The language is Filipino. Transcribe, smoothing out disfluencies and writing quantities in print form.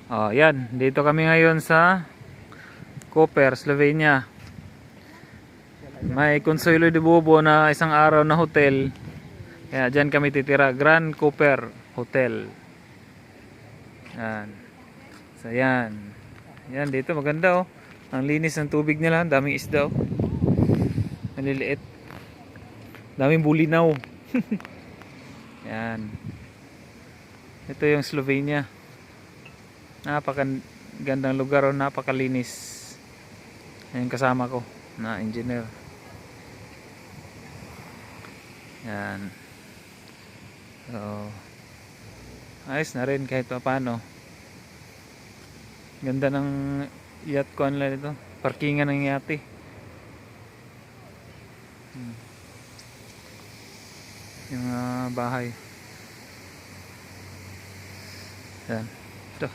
Oh, yan. Dito kami ngayon sa Koper, Slovenia. May Consuelo de Bobo na isang araw na hotel. Kaya dyan kami titira. Grand Koper Hotel. Yan. So yan. Yan dito maganda oh. Ang linis ng tubig nila. Daming isda oh. Maliliit. Daming bulinaw. Yan. Ito yung Slovenia. Napakagandang lugar oh. Napakalinis. Yan kasama ko na engineer. Yan. So, ayos na rin kahit pa paano. Ganda ng yacht ko nila dito. Parkingan ng yate. Yung bahay. Yan. Ito.